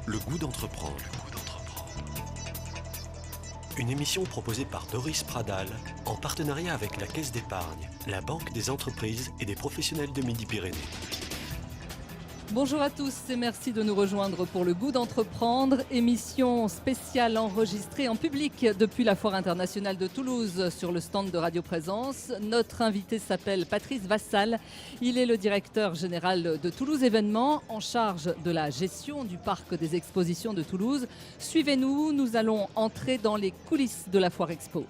Le goût d'entreprendre. Une émission proposée par Doris Pradal en partenariat avec la Caisse d'épargne, la Banque des entreprises et des professionnels de Midi-Pyrénées. Bonjour à tous et merci de nous rejoindre pour Le Goût d'entreprendre, émission spéciale enregistrée en public depuis la Foire internationale de Toulouse sur le stand de Radio Présence. Notre invité s'appelle Patrice Vassal. Il est le directeur général de Toulouse Événements en charge de la gestion du parc des expositions de Toulouse. Suivez-nous, nous allons entrer dans les coulisses de la Foire Expo.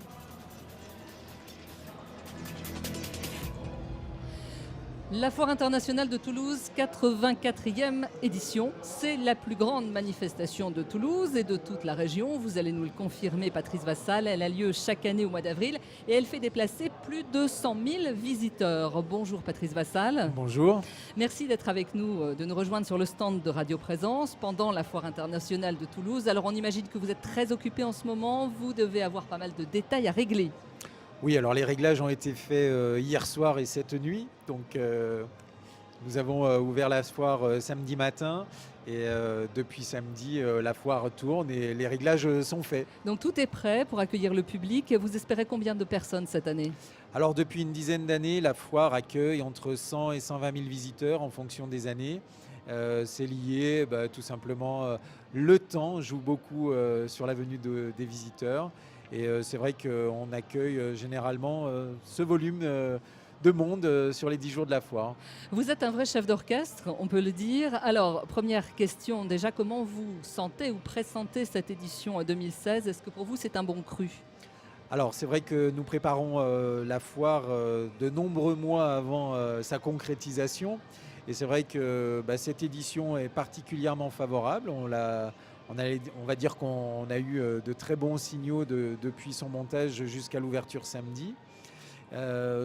La Foire internationale de Toulouse, 84e édition. C'est la plus grande manifestation de Toulouse et de toute la région. Vous allez nous le confirmer, Patrice Vassal. Elle a lieu chaque année au mois d'avril et elle fait déplacer plus de 100 000 visiteurs. Bonjour Patrice Vassal. Bonjour. Merci d'être avec nous, de nous rejoindre sur le stand de Radio Présence pendant la Foire internationale de Toulouse. Alors on imagine que vous êtes très occupé en ce moment. Vous devez avoir pas mal de détails à régler. Oui, alors les réglages ont été faits hier soir et cette nuit. Donc nous avons ouvert la foire samedi matin et depuis samedi, la foire tourne et les réglages sont faits. Donc tout est prêt pour accueillir le public. Vous espérez combien de personnes cette année ? Alors depuis une dizaine d'années, la foire accueille entre 100 et 120 000 visiteurs en fonction des années. C'est lié tout simplement, le temps joue beaucoup sur la venue des visiteurs. Et c'est vrai qu'on accueille généralement ce volume de monde sur les 10 jours de la foire. Vous êtes un vrai chef d'orchestre, on peut le dire. Alors, première question, déjà, comment vous sentez ou pressentez cette édition 2016 ? Est-ce que pour vous, c'est un bon cru ? Alors, c'est vrai que nous préparons la foire de nombreux mois avant sa concrétisation. Et c'est vrai que cette édition est particulièrement favorable. On va dire qu'on a eu de très bons signaux depuis son montage jusqu'à l'ouverture samedi.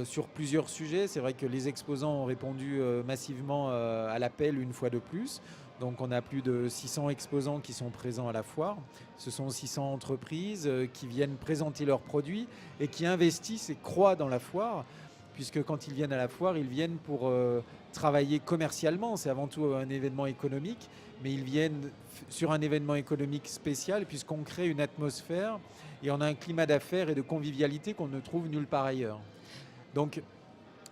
Sur plusieurs sujets, c'est vrai que les exposants ont répondu massivement à l'appel une fois de plus. Donc on a plus de 600 exposants qui sont présents à la foire. Ce sont 600 entreprises qui viennent présenter leurs produits et qui investissent et croient dans la foire. Puisque quand ils viennent à la foire, ils viennent pour travailler commercialement. C'est avant tout un événement économique, mais ils viennent sur un événement économique spécial puisqu'on crée une atmosphère et on a un climat d'affaires et de convivialité qu'on ne trouve nulle part ailleurs. Donc,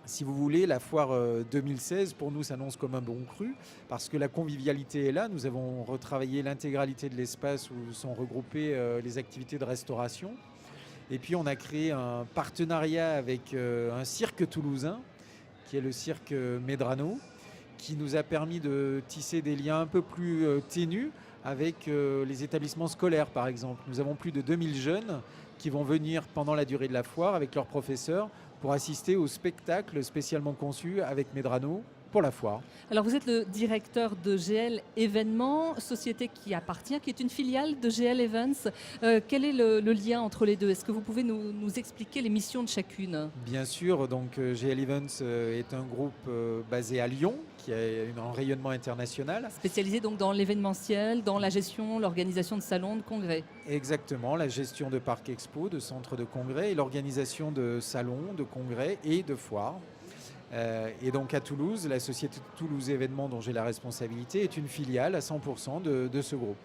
si vous voulez, la foire 2016, pour nous, s'annonce comme un bon cru parce que la convivialité est là. Nous avons retravaillé l'intégralité de l'espace où sont regroupées les activités de restauration. Et puis on a créé un partenariat avec un cirque toulousain, qui est le cirque Medrano, qui nous a permis de tisser des liens un peu plus ténus avec les établissements scolaires, par exemple. Nous avons plus de 2000 jeunes qui vont venir pendant la durée de la foire avec leurs professeurs pour assister au spectacle spécialement conçu avec Medrano pour la foire. Alors vous êtes le directeur de GL Événements, société qui est une filiale de GL Events. Quel est le lien entre les deux ? Est-ce que vous pouvez nous expliquer les missions de chacune ? Bien sûr, donc GL Events est un groupe basé à Lyon qui a un rayonnement international. Spécialisé donc dans l'événementiel, dans la gestion, l'organisation de salons, de congrès. Exactement, la gestion de parcs expo, de centres de congrès et l'organisation de salons, de congrès et de foires. Et donc à Toulouse, la société Toulouse Événements dont j'ai la responsabilité est une filiale à 100% de ce groupe.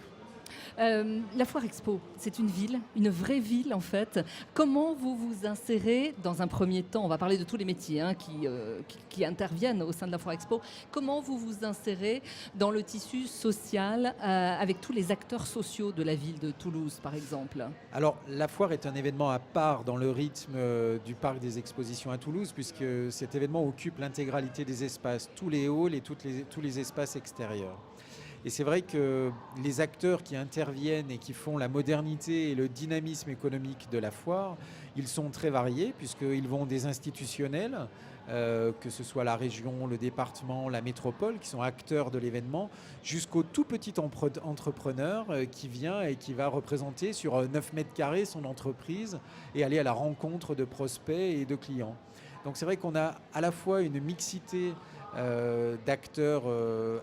La Foire Expo, c'est une ville, une vraie ville en fait. Comment vous vous insérez dans un premier temps ? On va parler de tous les métiers qui interviennent au sein de la Foire Expo. Comment vous vous insérez dans le tissu social avec tous les acteurs sociaux de la ville de Toulouse par exemple ? Alors la foire est un événement à part dans le rythme du parc des expositions à Toulouse puisque cet événement occupe l'intégralité des espaces, tous les halls et tous les espaces extérieurs. Et c'est vrai que les acteurs qui interviennent et qui font la modernité et le dynamisme économique de la foire, ils sont très variés puisqu'ils vont des institutionnels, que ce soit la région, le département, la métropole, qui sont acteurs de l'événement, jusqu'au tout petit entrepreneur qui vient et qui va représenter sur 9 mètres carrés son entreprise et aller à la rencontre de prospects et de clients. Donc c'est vrai qu'on a à la fois une mixité d'acteurs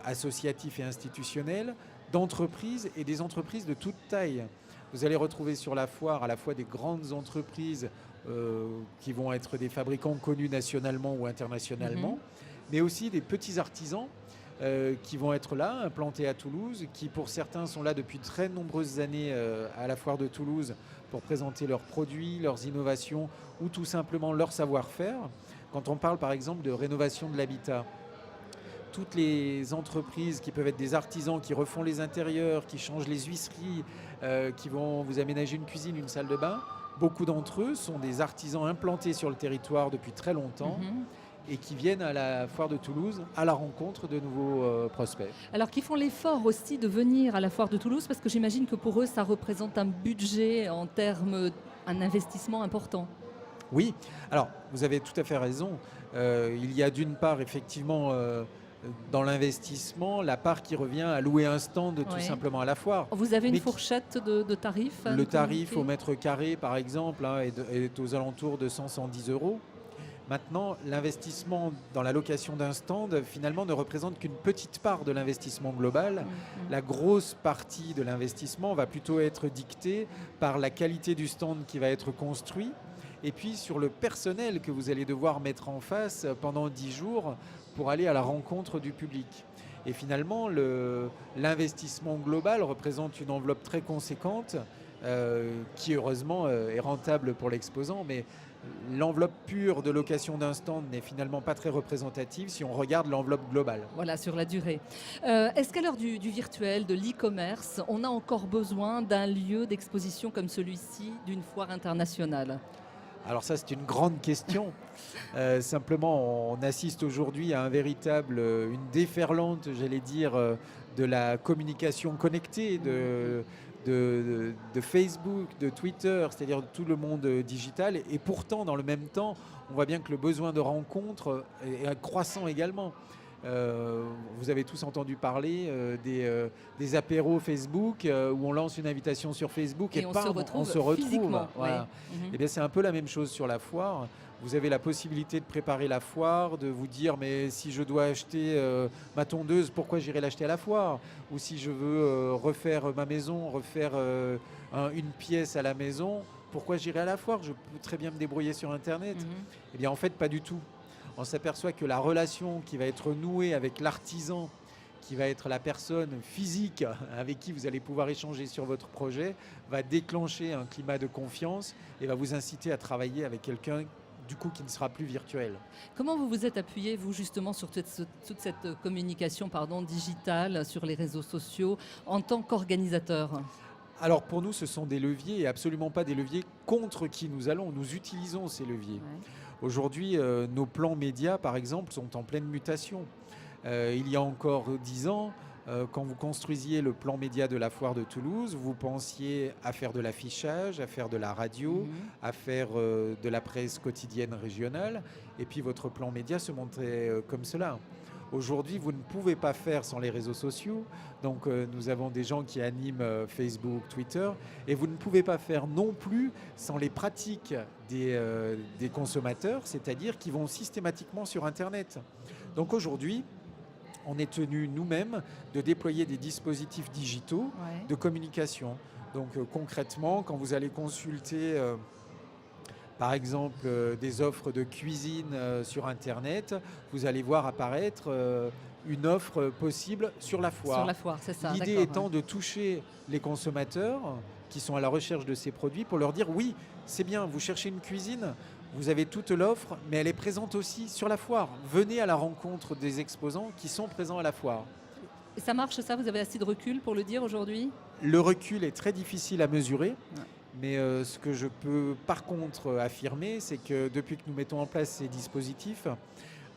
associatifs et institutionnels, d'entreprises et des entreprises de toute taille. Vous allez retrouver sur la foire à la fois des grandes entreprises qui vont être des fabricants connus nationalement ou internationalement, mais aussi des petits artisans qui vont être là, implantés à Toulouse, qui pour certains sont là depuis très nombreuses années à la foire de Toulouse pour présenter leurs produits, leurs innovations ou tout simplement leur savoir-faire. Quand on parle par exemple de rénovation de l'habitat, toutes les entreprises qui peuvent être des artisans qui refont les intérieurs, qui changent les huisseries, qui vont vous aménager une cuisine, une salle de bain, beaucoup d'entre eux sont des artisans implantés sur le territoire depuis très longtemps et qui viennent à la foire de Toulouse à la rencontre de nouveaux prospects. Alors qu'ils font l'effort aussi de venir à la foire de Toulouse, parce que j'imagine que pour eux, ça représente un budget en termes, un investissement important. Oui, alors vous avez tout à fait raison. Il y a d'une part effectivement dans l'investissement la part qui revient à louer un stand tout simplement à la foire. Vous avez une fourchette de tarifs? Le tarif au mètre carré par exemple est aux alentours de 100-110 euros. Maintenant, l'investissement dans la location d'un stand, finalement, ne représente qu'une petite part de l'investissement global. La grosse partie de l'investissement va plutôt être dictée par la qualité du stand qui va être construit et puis sur le personnel que vous allez devoir mettre en face pendant 10 jours pour aller à la rencontre du public. Et finalement, l'investissement global représente une enveloppe très conséquente qui, heureusement, est rentable pour l'exposant, mais l'enveloppe pure de location d'un stand n'est finalement pas très représentative si on regarde l'enveloppe globale. Voilà, sur la durée. Est-ce qu'à l'heure du virtuel, de l'e-commerce, on a encore besoin d'un lieu d'exposition comme celui-ci, d'une foire internationale ? Alors ça, c'est une grande question. Simplement, on assiste aujourd'hui à une déferlante, j'allais dire, de la communication connectée, de Facebook, de Twitter, c'est-à-dire de tout le monde digital. Et pourtant, dans le même temps, on voit bien que le besoin de rencontres est croissant également. Vous avez tous entendu parler des apéros Facebook où on lance une invitation sur Facebook et on se retrouve physiquement. Voilà. Et bien, c'est un peu la même chose sur la foire. Vous avez la possibilité de préparer la foire, de vous dire mais si je dois acheter ma tondeuse, pourquoi j'irai l'acheter à la foire? Ou si je veux refaire ma maison, refaire une pièce à la maison, pourquoi j'irai à la foire? Je peux très bien me débrouiller sur Internet. Eh bien, en fait, pas du tout. On s'aperçoit que la relation qui va être nouée avec l'artisan, qui va être la personne physique avec qui vous allez pouvoir échanger sur votre projet, va déclencher un climat de confiance et va vous inciter à travailler avec quelqu'un du coup qui ne sera plus virtuel. Comment vous vous êtes appuyé, vous, justement, sur toute cette communication digitale, sur les réseaux sociaux, en tant qu'organisateur ? Alors pour nous, ce sont des leviers et absolument pas des leviers contre qui nous allons. Nous utilisons ces leviers. Aujourd'hui, nos plans médias, par exemple, sont en pleine mutation. Il y a encore 10 ans, quand vous construisiez le plan média de la foire de Toulouse, vous pensiez à faire de l'affichage, à faire de la radio, à faire de la presse quotidienne régionale, et puis votre plan média se montrait comme cela. Aujourd'hui, vous ne pouvez pas faire sans les réseaux sociaux. Donc, nous avons des gens qui animent Facebook, Twitter. Et vous ne pouvez pas faire non plus sans les pratiques des consommateurs, c'est-à-dire qui vont systématiquement sur Internet. Donc, aujourd'hui, on est tenu nous-mêmes de déployer des dispositifs digitaux de communication. Donc, concrètement, quand vous allez consulter... par exemple, des offres de cuisine sur Internet, vous allez voir apparaître une offre possible sur la foire. Sur la foire, c'est ça. L'idée étant de toucher les consommateurs qui sont à la recherche de ces produits pour leur dire oui, c'est bien, vous cherchez une cuisine, vous avez toute l'offre, mais elle est présente aussi sur la foire. Venez à la rencontre des exposants qui sont présents à la foire. Et ça marche ça? Vous avez assez de recul pour le dire aujourd'hui? Le recul est très difficile à mesurer. Mais ce que je peux par contre affirmer, c'est que depuis que nous mettons en place ces dispositifs,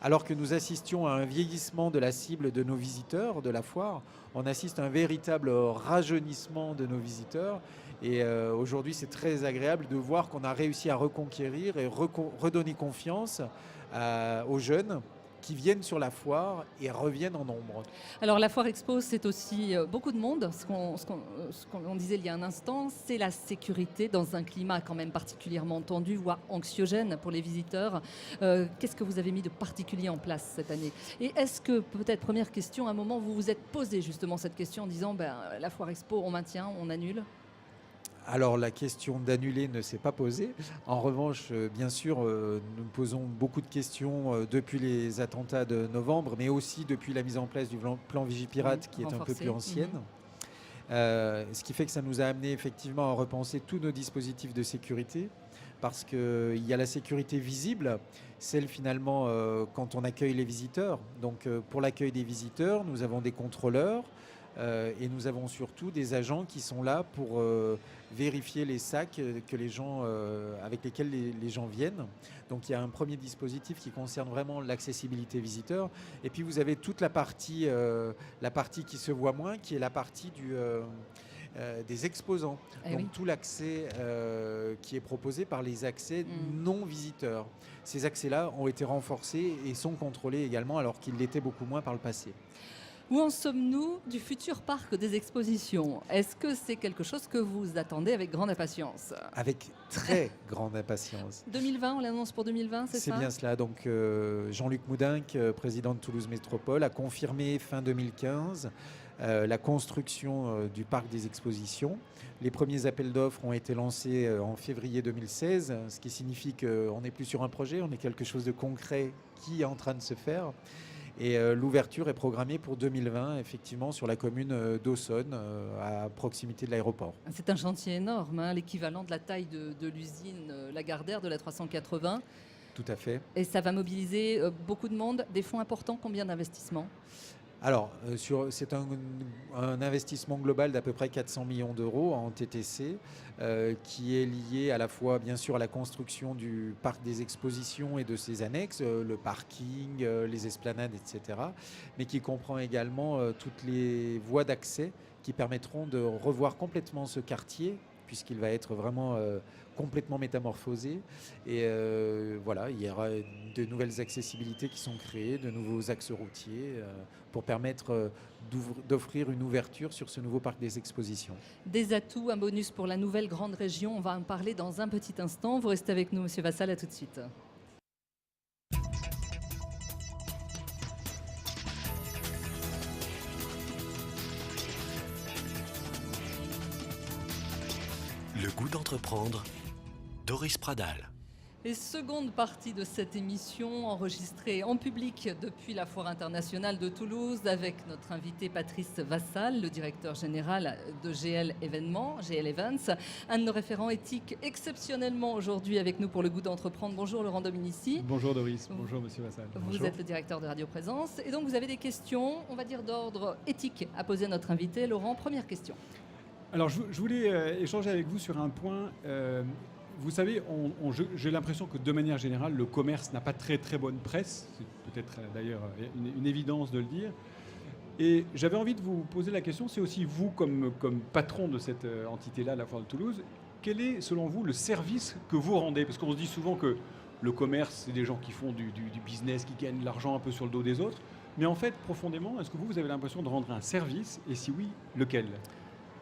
alors que nous assistions à un vieillissement de la cible de nos visiteurs de la foire, on assiste à un véritable rajeunissement de nos visiteurs. Et aujourd'hui, c'est très agréable de voir qu'on a réussi à reconquérir et redonner confiance aux jeunes qui viennent sur la foire et reviennent en nombre. Alors la Foire Expo, c'est aussi beaucoup de monde. Ce qu'on disait il y a un instant, c'est la sécurité dans un climat quand même particulièrement tendu, voire anxiogène pour les visiteurs. Qu'est-ce que vous avez mis de particulier en place cette année? Et est-ce que, peut-être première question, à un moment vous vous êtes posé justement cette question en disant la Foire Expo, on maintient, on annule? Alors la question d'annuler ne s'est pas posée. En revanche, bien sûr, nous posons beaucoup de questions depuis les attentats de novembre, mais aussi depuis la mise en place du plan Vigipirate qui est un peu plus ancienne. Ce qui fait que ça nous a amené effectivement à repenser tous nos dispositifs de sécurité, parce qu'il y a la sécurité visible, celle finalement quand on accueille les visiteurs. Donc pour l'accueil des visiteurs, nous avons des contrôleurs et nous avons surtout des agents qui sont là pour vérifier les sacs que les gens, avec lesquels les gens viennent. Donc il y a un premier dispositif qui concerne vraiment l'accessibilité visiteur. Et puis vous avez toute la partie qui se voit moins, qui est la partie des exposants. Donc tout l'accès qui est proposé par les accès non visiteurs. Ces accès-là ont été renforcés et sont contrôlés également, alors qu'ils l'étaient beaucoup moins par le passé. Où en sommes-nous du futur parc des expositions? Est-ce que c'est quelque chose que vous attendez avec grande impatience? Avec très grande impatience. 2020, on l'annonce pour 2020, c'est ça? C'est bien cela. Donc Jean-Luc Moudinque, président de Toulouse Métropole, a confirmé fin 2015 la construction du parc des expositions. Les premiers appels d'offres ont été lancés en février 2016, ce qui signifie qu'on n'est plus sur un projet, on est quelque chose de concret qui est en train de se faire. Et l'ouverture est programmée pour 2020, effectivement, sur la commune d'Aussonne, à proximité de l'aéroport. C'est un chantier énorme, hein, l'équivalent de la taille de l'usine Lagardère de la 380. Tout à fait. Et ça va mobiliser beaucoup de monde, des fonds importants, combien d'investissements? Alors, c'est un investissement global d'à peu près 400 millions d'euros en TTC, qui est lié à la fois, bien sûr, à la construction du parc des expositions et de ses annexes, le parking, les esplanades, etc., mais qui comprend également toutes les voies d'accès qui permettront de revoir complètement ce quartier, puisqu'il va être vraiment complètement métamorphosé. Et voilà, il y aura de nouvelles accessibilités qui sont créées, de nouveaux axes routiers pour permettre d'offrir une ouverture sur ce nouveau parc des expositions. Des atouts, un bonus pour la nouvelle grande région. On va en parler dans un petit instant. Vous restez avec nous, Monsieur Vassal, à tout de suite. Le goût d'entreprendre, Doris Pradal. Et seconde partie de cette émission enregistrée en public depuis la Foire internationale de Toulouse avec notre invité Patrice Vassal, le directeur général de GL Événements, GL Events, un de nos référents éthiques exceptionnellement aujourd'hui avec nous pour le goût d'entreprendre. Bonjour Laurent Dominici. Bonjour Doris, bonjour Monsieur Vassal. Vous êtes le directeur de Radio Présence et donc vous avez des questions, on va dire d'ordre éthique à poser à notre invité. Laurent, première question. Alors je voulais échanger avec vous sur un point. Vous savez, j'ai l'impression que de manière générale, le commerce n'a pas très bonne presse. C'est peut-être d'ailleurs une évidence de le dire. Et j'avais envie de vous poser la question, c'est aussi vous comme patron de cette entité-là, la Foire de Toulouse, quel est selon vous le service que vous rendez? Parce qu'on se dit souvent que le commerce, c'est des gens qui font du business, qui gagnent de l'argent un peu sur le dos des autres. Mais en fait, profondément, est-ce que vous avez l'impression de rendre un service? Et si oui, lequel?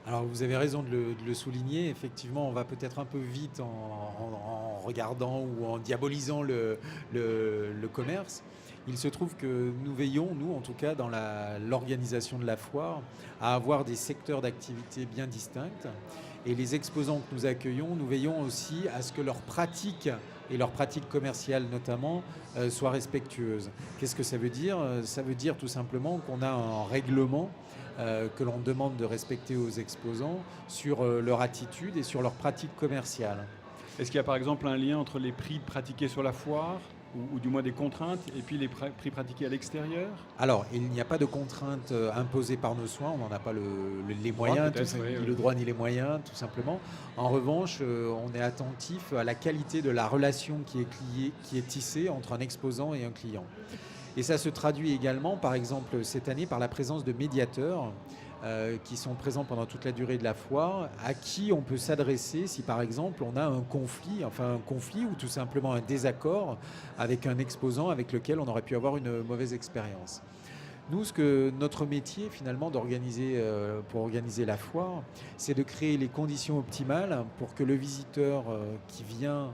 Alors vous avez raison de le souligner, effectivement on va peut-être un peu vite en regardant ou en diabolisant le commerce. Il se trouve que nous veillons, nous en tout cas dans l'organisation de la foire, à avoir des secteurs d'activité bien distincts. Et les exposants que nous accueillons, nous veillons aussi à ce que leurs pratiques, et leurs pratiques commerciales notamment, soient respectueuses. Qu'est-ce que ça veut dire? Ça veut dire tout simplement qu'on a un règlement que l'on demande de respecter aux exposants sur leur attitude et sur leurs pratiques commerciales. Est-ce qu'il y a par exemple un lien entre les prix pratiqués sur la foire ou du moins des contraintes et puis les prix pratiqués à l'extérieur? Alors, il n'y a pas de contraintes imposées par nos soins, on n'en a pas les moyens, ni le droit ni les moyens, tout simplement. En revanche, on est attentif à la qualité de la relation qui est tissée entre un exposant et un client. Et ça se traduit également, par exemple, cette année, par la présence de médiateurs qui sont présents pendant toute la durée de la foire, à qui on peut s'adresser si, par exemple, on a un conflit ou tout simplement un désaccord avec un exposant avec lequel on aurait pu avoir une mauvaise expérience. Nous, notre métier, finalement, pour organiser la foire, c'est de créer les conditions optimales pour que le visiteur qui vient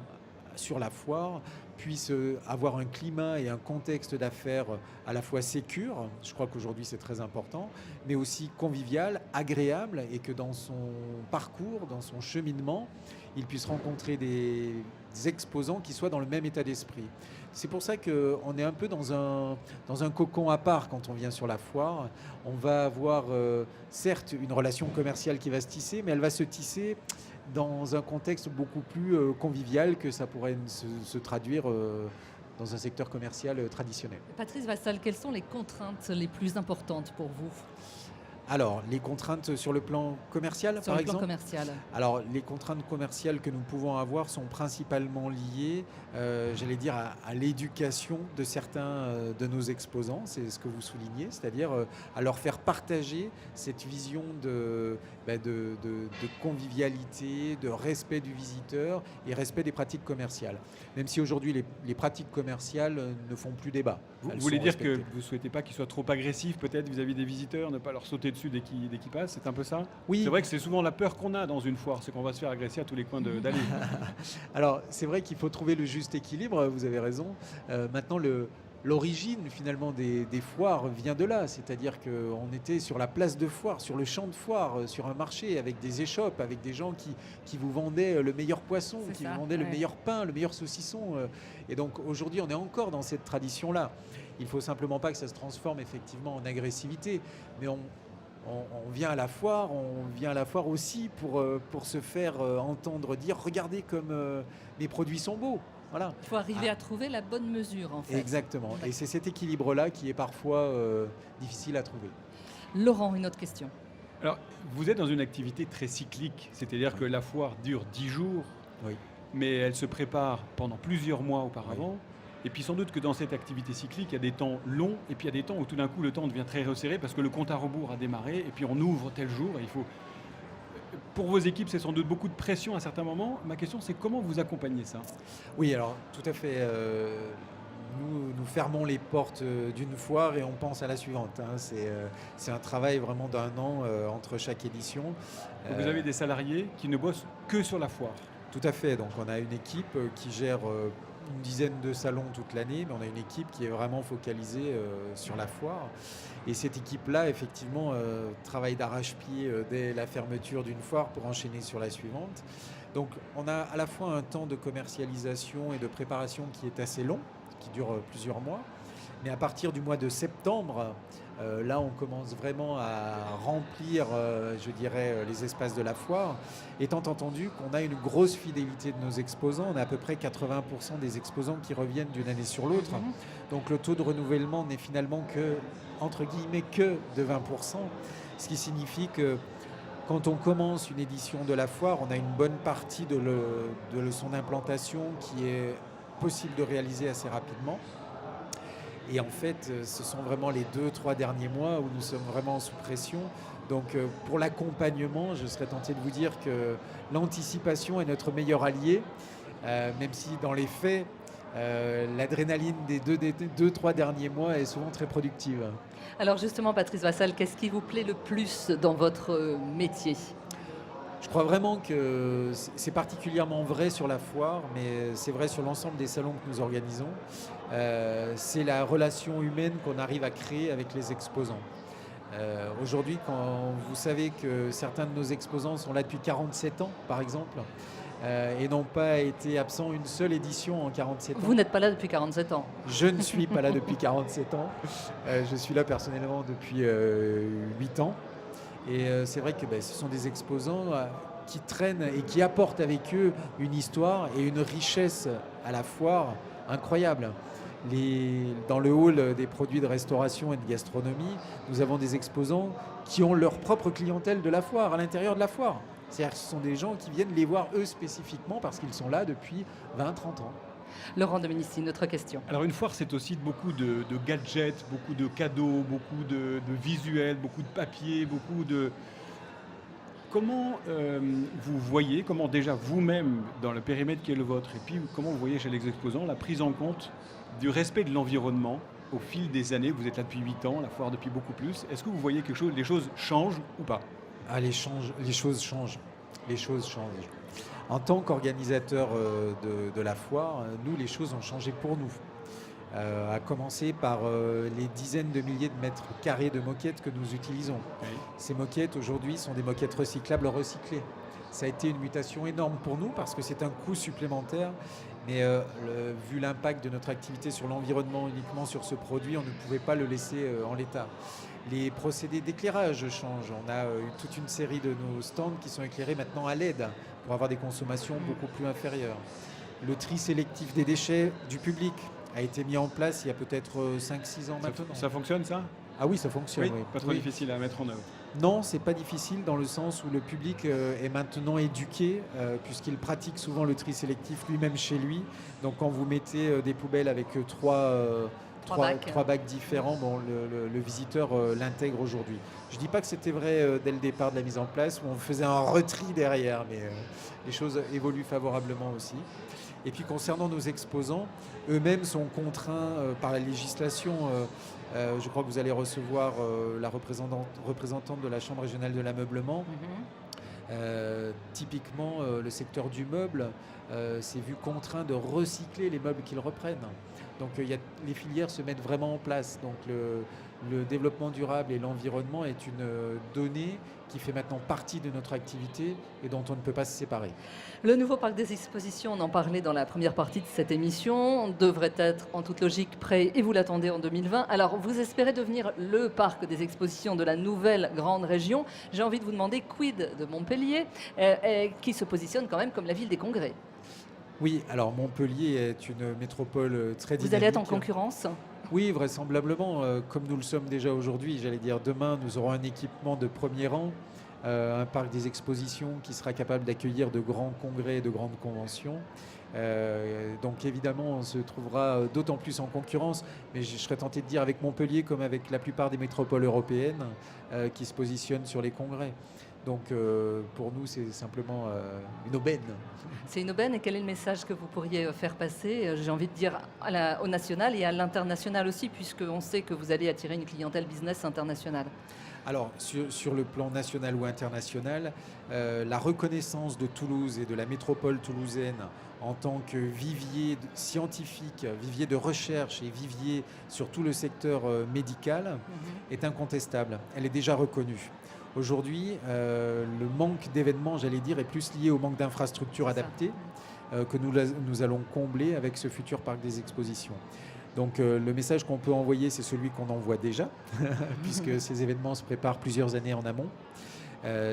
sur la foire puisse avoir un climat et un contexte d'affaires à la fois sécure, je crois qu'aujourd'hui c'est très important, mais aussi convivial, agréable, et que dans son parcours, dans son cheminement, il puisse rencontrer des exposants qui soient dans le même état d'esprit. C'est pour ça qu'on est un peu dans un cocon à part quand on vient sur la foire. On va avoir certes une relation commerciale qui va se tisser, mais elle va se tisser dans un contexte beaucoup plus convivial que ça pourrait se traduire dans un secteur commercial traditionnel. Patrice Vassal, quelles sont les contraintes les plus importantes pour vous? Alors, les contraintes sur le plan commercial, par exemple ? Commercial. Alors, les contraintes commerciales que nous pouvons avoir sont principalement liées, j'allais dire, à l'éducation de certains de nos exposants, c'est ce que vous soulignez, c'est-à-dire à leur faire partager cette vision de convivialité, de respect du visiteur et respect des pratiques commerciales. Même si aujourd'hui, les pratiques commerciales ne font plus débat. Vous voulez dire que vous ne souhaitez pas qu'ils soient trop agressifs peut-être vis-à-vis des visiteurs, ne pas leur sauter dessus dès qu'ils passent, c'est un peu ça? Oui. C'est vrai que c'est souvent la peur qu'on a dans une foire, c'est qu'on va se faire agresser à tous les coins d'allée. Alors c'est vrai qu'il faut trouver le juste équilibre, vous avez raison. Maintenant l'origine finalement des foires vient de là, c'est-à-dire qu'on était sur la place de foire, sur le champ de foire, sur un marché avec des échoppes, avec des gens qui vous vendaient le meilleur poisson, qui vous vendaient le meilleur pain, le meilleur saucisson. Et donc aujourd'hui on est encore dans cette tradition-là. Il ne faut simplement pas que ça se transforme effectivement en agressivité, mais on vient à la foire aussi pour se faire entendre dire « regardez comme mes produits sont beaux ». Voilà. Il faut arriver à trouver la bonne mesure en fait. Exactement. Et c'est cet équilibre-là qui est parfois difficile à trouver. Laurent, une autre question. Alors, vous êtes dans une activité très cyclique, c'est-à-dire que la foire dure 10 jours, mais elle se prépare pendant plusieurs mois auparavant. Oui. Et puis sans doute que dans cette activité cyclique, il y a des temps longs et puis il y a des temps où tout d'un coup le temps devient très resserré parce que le compte à rebours a démarré et puis on ouvre tel jour et il faut... Pour vos équipes, c'est sans doute beaucoup de pression à certains moments. Ma question, c'est comment vous accompagnez ça? Oui, alors tout à fait. Nous fermons les portes d'une foire et on pense à la suivante. C'est un travail vraiment d'un an entre chaque édition. Donc vous avez des salariés qui ne bossent que sur la foire? Tout à fait. Donc on a une équipe qui gère une dizaine de salons toute l'année, mais on a une équipe qui est vraiment focalisée sur la foire. Et cette équipe-là, effectivement, travaille d'arrache-pied dès la fermeture d'une foire pour enchaîner sur la suivante. Donc on a à la fois un temps de commercialisation et de préparation qui est assez long, qui dure plusieurs mois. Mais à partir du mois de septembre, là on commence vraiment à remplir, je dirais, les espaces de la foire, étant entendu qu'on a une grosse fidélité de nos exposants. On a à peu près 80% des exposants qui reviennent d'une année sur l'autre. Donc le taux de renouvellement n'est finalement que, entre guillemets, que de 20%, ce qui signifie que quand on commence une édition de la foire, on a une bonne partie de son implantation qui est possible de réaliser assez rapidement. Et en fait, ce sont vraiment les 2-3 derniers mois où nous sommes vraiment sous pression. Donc pour l'accompagnement, je serais tenté de vous dire que l'anticipation est notre meilleur allié, même si dans les faits, l'adrénaline des 2-3 derniers mois est souvent très productive. Alors justement, Patrice Vassal, qu'est-ce qui vous plaît le plus dans votre métier ? Je crois vraiment que c'est particulièrement vrai sur la foire, mais c'est vrai sur l'ensemble des salons que nous organisons. C'est la relation humaine qu'on arrive à créer avec les exposants. Aujourd'hui, quand vous savez que certains de nos exposants sont là depuis 47 ans, par exemple, et n'ont pas été absents une seule édition en 47 ans. Vous n'êtes pas là depuis 47 ans. Je ne suis pas là depuis 47 ans. Je suis là personnellement depuis 8 ans. Et c'est vrai que ce sont des exposants qui traînent et qui apportent avec eux une histoire et une richesse à la foire incroyable. Dans le hall des produits de restauration et de gastronomie, nous avons des exposants qui ont leur propre clientèle de la foire, à l'intérieur de la foire. C'est-à-dire que ce sont des gens qui viennent les voir eux spécifiquement parce qu'ils sont là depuis 20-30 ans. Laurent Dominici, notre question. Alors une foire, c'est aussi beaucoup de gadgets, beaucoup de cadeaux, beaucoup de visuels, beaucoup de papier, beaucoup de... Comment vous voyez, comment déjà vous-même, dans le périmètre qui est le vôtre, et puis comment vous voyez chez les exposants la prise en compte du respect de l'environnement au fil des années? Vous êtes là depuis 8 ans, la foire depuis beaucoup plus. Est-ce que vous voyez quelque chose, les choses changent ou pas? Les choses changent. les choses changent. En tant qu'organisateur de la foire, nous, les choses ont changé pour nous. À commencer par les dizaines de milliers de mètres carrés de moquettes que nous utilisons. Oui. Ces moquettes, aujourd'hui, sont des moquettes recyclables recyclées. Ça a été une mutation énorme pour nous parce que c'est un coût supplémentaire. Mais vu l'impact de notre activité sur l'environnement uniquement sur ce produit, on ne pouvait pas le laisser en l'état. Les procédés d'éclairage changent. On a toute une série de nos stands qui sont éclairés maintenant à LED pour avoir des consommations beaucoup plus inférieures. Le tri sélectif des déchets du public a été mis en place il y a peut-être 5-6 ans maintenant. Ça fonctionne, ça? Ah oui, ça fonctionne. Oui, Oui. pas trop Oui. difficile à mettre en œuvre. Non, c'est pas difficile dans le sens où le public est maintenant éduqué puisqu'il pratique souvent le tri sélectif lui-même chez lui. Donc quand vous mettez des poubelles avec trois bacs différents, bon, le visiteur l'intègre aujourd'hui. Je dis pas que c'était vrai dès le départ de la mise en place où on faisait un retri derrière, mais les choses évoluent favorablement aussi. Et puis concernant nos exposants, eux-mêmes sont contraints par la législation. Je crois que vous allez recevoir la représentante de la Chambre régionale de l'ameublement. Typiquement, le secteur du meuble s'est vu contraint de recycler les meubles qu'ils reprennent. Donc les filières se mettent vraiment en place. Donc le développement durable et l'environnement est une donnée qui fait maintenant partie de notre activité et dont on ne peut pas se séparer. Le nouveau parc des expositions, on en parlait dans la première partie de cette émission, devrait être en toute logique prêt et vous l'attendez en 2020. Alors vous espérez devenir le parc des expositions de la nouvelle grande région. J'ai envie de vous demander quid de Montpellier qui se positionne quand même comme la ville des congrès. Oui, alors Montpellier est une métropole très dynamique. Vous allez être en concurrence ? Oui, vraisemblablement, comme nous le sommes déjà aujourd'hui. J'allais dire demain, nous aurons un équipement de premier rang, un parc des expositions qui sera capable d'accueillir de grands congrès et de grandes conventions. Donc évidemment, on se trouvera d'autant plus en concurrence, mais je serais tenté de dire avec Montpellier comme avec la plupart des métropoles européennes qui se positionnent sur les congrès. Donc pour nous, c'est simplement une aubaine. C'est une aubaine et quel est le message que vous pourriez faire passer, j'ai envie de dire, au national et à l'international aussi, puisqu'on sait que vous allez attirer une clientèle business internationale? Alors, sur le plan national ou international, la reconnaissance de Toulouse et de la métropole toulousaine en tant que vivier scientifique, vivier de recherche et vivier sur tout le secteur médical est incontestable. Elle est déjà reconnue. Aujourd'hui, le manque d'événements, j'allais dire, est plus lié au manque d'infrastructures adaptées que nous allons combler avec ce futur parc des expositions. Donc le message qu'on peut envoyer, c'est celui qu'on envoie déjà, puisque ces événements se préparent plusieurs années en amont.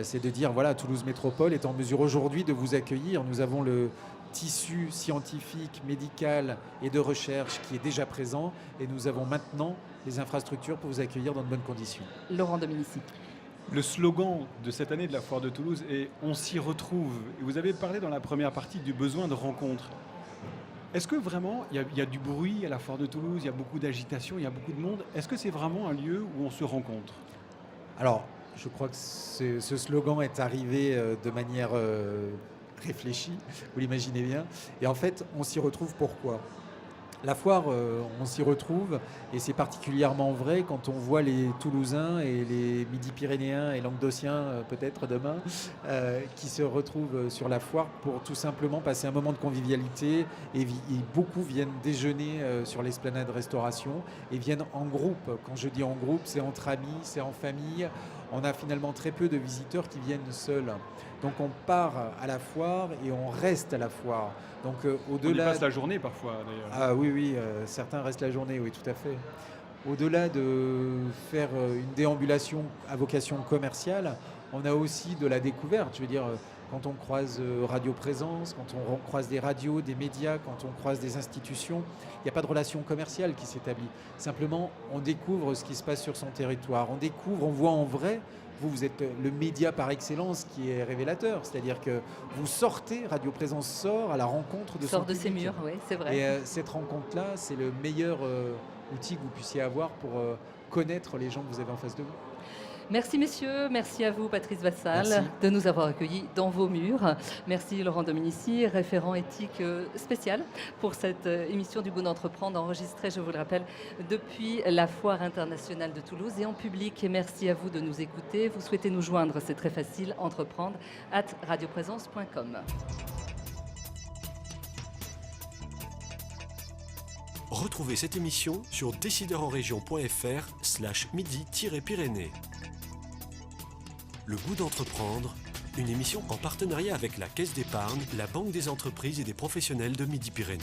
C'est de dire, voilà, Toulouse Métropole est en mesure aujourd'hui de vous accueillir. Nous avons le tissu scientifique, médical et de recherche qui est déjà présent et nous avons maintenant les infrastructures pour vous accueillir dans de bonnes conditions. Laurent Dominici. Le slogan de cette année de la Foire de Toulouse est « On s'y retrouve ». Vous avez parlé dans la première partie du besoin de rencontre. Est-ce que vraiment, il y a du bruit à la Foire de Toulouse, il y a beaucoup d'agitation, il y a beaucoup de monde. Est-ce que c'est vraiment un lieu où on se rencontre? Alors, je crois que ce slogan est arrivé de manière réfléchie, vous l'imaginez bien. Et en fait, on s'y retrouve pourquoi ? La foire, on s'y retrouve, et c'est particulièrement vrai quand on voit les Toulousains et les Midi-Pyrénéens et Languedociens, peut-être demain, qui se retrouvent sur la foire pour tout simplement passer un moment de convivialité. Et beaucoup viennent déjeuner sur l'esplanade restauration et viennent en groupe. Quand je dis en groupe, c'est entre amis, c'est en famille. On a finalement très peu de visiteurs qui viennent seuls. Donc on part à la foire et on reste à la foire. Donc au-delà, on y passe la journée parfois d'ailleurs. Ah oui, certains restent la journée, oui, tout à fait. Au-delà de faire une déambulation à vocation commerciale, on a aussi de la découverte. Je veux dire, quand on croise Radio Présence, quand on croise des radios, des médias, quand on croise des institutions, il n'y a pas de relation commerciale qui s'établit. Simplement, on découvre ce qui se passe sur son territoire. On découvre, on voit en vrai. Vous êtes le média par excellence qui est révélateur. C'est-à-dire que vous sortez, Radio Présence sort à la rencontre de son public. Sort de ses murs, oui, c'est vrai. Et cette rencontre-là, c'est le meilleur outil que vous puissiez avoir pour connaître les gens que vous avez en face de vous. Merci messieurs, merci à vous Patrice Vassal Merci. de nous avoir accueillis dans vos murs. Merci Laurent Dominici, référent éthique spécial pour cette émission du goût d'entreprendre enregistrée, je vous le rappelle, depuis la Foire internationale de Toulouse et en public. Et merci à vous de nous écouter. Vous souhaitez nous joindre, c'est très facile, entreprendre@radioprésence.com. Retrouvez cette émission sur décideurenrégion.fr/midi-pyrénées. Le goût d'entreprendre, une émission en partenariat avec la Caisse d'épargne, la Banque des entreprises et des professionnels de Midi-Pyrénées.